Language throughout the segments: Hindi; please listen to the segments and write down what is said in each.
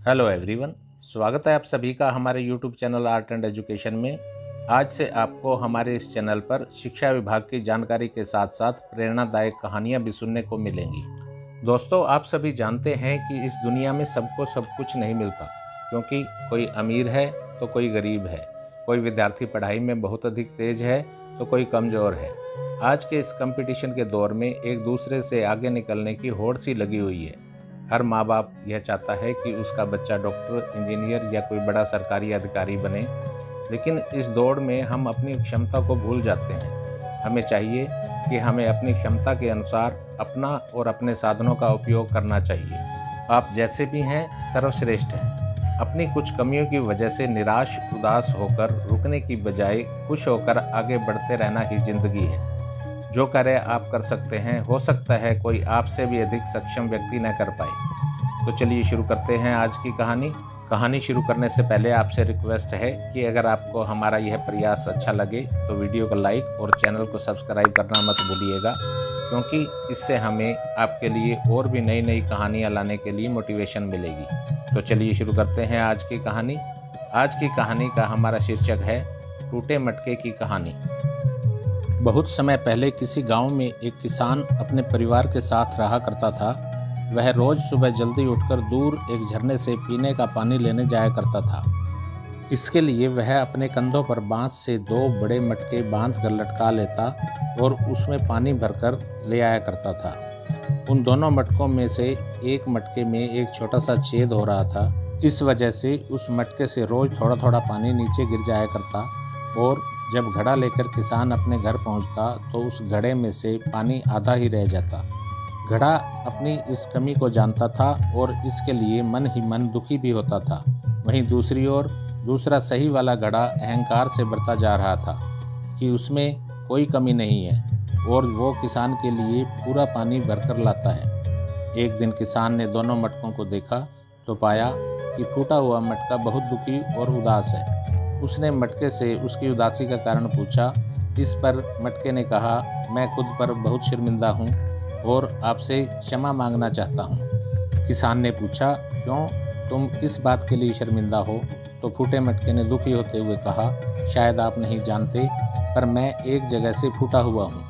हेलो एवरीवन, स्वागत है आप सभी का हमारे YouTube channel art and education में। आज से आपको हमारे इस चैनल पर शिक्षा विभाग की जानकारी के साथ साथ प्रेरणादायक कहानियां भी सुनने को मिलेंगी। दोस्तों, आप सभी जानते हैं कि इस दुनिया में सबको सब कुछ नहीं मिलता, क्योंकि कोई अमीर है तो कोई गरीब है, कोई विद्यार्थी पढ़ाई में बहुत अधिक तेज है तो कोई कमज़ोर है। आज के इस कंपटीशन के दौर में एक दूसरे से आगे निकलने की होड़ सी लगी हुई है। हर माँ बाप यह चाहता है कि उसका बच्चा डॉक्टर, इंजीनियर या कोई बड़ा सरकारी अधिकारी बने, लेकिन इस दौड़ में हम अपनी क्षमता को भूल जाते हैं। हमें चाहिए कि हमें अपनी क्षमता के अनुसार अपना और अपने साधनों का उपयोग करना चाहिए। आप जैसे भी हैं, सर्वश्रेष्ठ हैं। अपनी कुछ कमियों की वजह से निराश उदास होकर रुकने की बजाय खुश होकर आगे बढ़ते रहना ही जिंदगी है। जो कार्य आप कर सकते हैं, हो सकता है कोई आपसे भी अधिक सक्षम व्यक्ति न कर पाए। तो चलिए शुरू करते हैं आज की कहानी शुरू करने से पहले आपसे रिक्वेस्ट है कि अगर आपको हमारा यह प्रयास अच्छा लगे तो वीडियो को लाइक और चैनल को सब्सक्राइब करना मत भूलिएगा, क्योंकि इससे हमें आपके लिए और भी नई नई कहानियाँ लाने के लिए मोटिवेशन मिलेगी। तो चलिए शुरू करते हैं आज की कहानी। आज की कहानी का हमारा शीर्षक है टूटे मटके की कहानी। बहुत समय पहले किसी गांव में एक किसान अपने परिवार के साथ रहा करता था। वह रोज सुबह जल्दी उठकर दूर एक झरने से पीने का पानी लेने जाया करता था। इसके लिए वह अपने कंधों पर बांस से 2 बड़े मटके बांधकर लटका लेता और उसमें पानी भरकर ले आया करता था। उन दोनों मटकों में से एक मटके में एक छोटा सा छेद हो रहा था। इस वजह से उस मटके से रोज थोड़ा थोड़ा पानी नीचे गिर जाया करता और जब घड़ा लेकर किसान अपने घर पहुंचता तो उस घड़े में से पानी आधा ही रह जाता। घड़ा अपनी इस कमी को जानता था और इसके लिए मन ही मन दुखी भी होता था। वहीं दूसरी ओर दूसरा सही वाला घड़ा अहंकार से भरता जा रहा था कि उसमें कोई कमी नहीं है और वो किसान के लिए पूरा पानी भरकर लाता है। एक दिन किसान ने दोनों मटकों को देखा तो पाया कि फूटा हुआ मटका बहुत दुखी और उदास है। उसने मटके से उसकी उदासी का कारण पूछा। इस पर मटके ने कहा, मैं खुद पर बहुत शर्मिंदा हूँ और आपसे क्षमा मांगना चाहता हूँ। किसान ने पूछा, क्यों, तुम किस बात के लिए शर्मिंदा हो? तो फूटे मटके ने दुखी होते हुए कहा, शायद आप नहीं जानते, पर मैं एक जगह से फूटा हुआ हूँ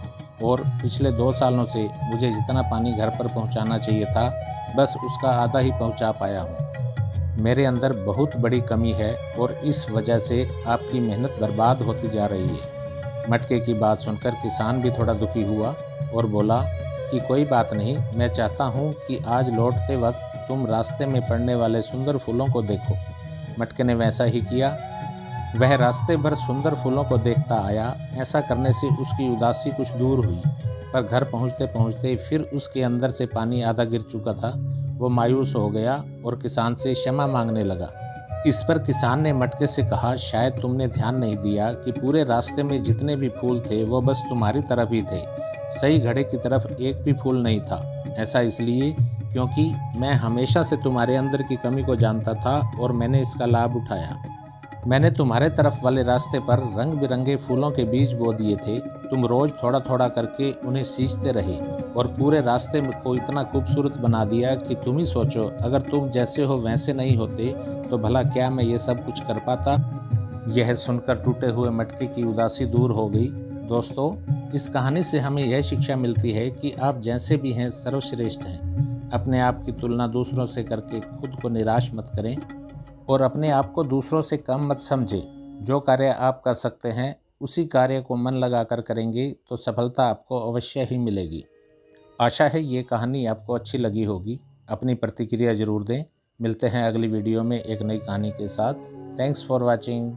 और पिछले 2 सालों से मुझे जितना पानी घर पर पहुँचाना चाहिए था, बस उसका आधा ही पहुँचा पाया हूँ। मेरे अंदर बहुत बड़ी कमी है और इस वजह से आपकी मेहनत बर्बाद होती जा रही है। मटके की बात सुनकर किसान भी थोड़ा दुखी हुआ और बोला कि कोई बात नहीं, मैं चाहता हूँ कि आज लौटते वक्त तुम रास्ते में पड़ने वाले सुंदर फूलों को देखो। मटके ने वैसा ही किया। वह रास्ते भर सुंदर फूलों को देखता आया। ऐसा करने से उसकी उदासी कुछ दूर हुई, पर घर पहुँचते पहुँचते फिर उसके अंदर से पानी आधा गिर चुका था। वो मायूस हो गया और किसान से क्षमा मांगने लगा। इस पर किसान ने मटके से कहा, शायद तुमने ध्यान नहीं दिया कि पूरे रास्ते में जितने भी फूल थे वो बस तुम्हारी तरफ ही थे। सही घड़े की तरफ एक भी फूल नहीं था। ऐसा इसलिए क्योंकि मैं हमेशा से तुम्हारे अंदर की कमी को जानता था और मैंने इसका लाभ उठाया। मैंने तुम्हारे तरफ वाले रास्ते पर रंग बिरंगे फूलों के बीज बो दिए थे। तुम रोज थोड़ा थोड़ा करके उन्हें सींचते रहे और पूरे रास्ते को इतना खूबसूरत बना दिया कि तुम ही सोचो, अगर तुम जैसे हो वैसे नहीं होते तो भला क्या मैं ये सब कुछ कर पाता। यह सुनकर टूटे हुए मटके की उदासी दूर हो गई। दोस्तों, इस कहानी से हमें यह शिक्षा मिलती है कि आप जैसे भी हैं, सर्वश्रेष्ठ हैं। अपने आप की तुलना दूसरों से करके खुद को निराश मत करें और अपने आप को दूसरों से कम मत समझें। जो कार्य आप कर सकते हैं उसी कार्य को मन लगाकर करेंगे तो सफलता आपको अवश्य ही मिलेगी। आशा है ये कहानी आपको अच्छी लगी होगी। अपनी प्रतिक्रिया जरूर दें। मिलते हैं अगली वीडियो में एक नई कहानी के साथ। Thanks for watching.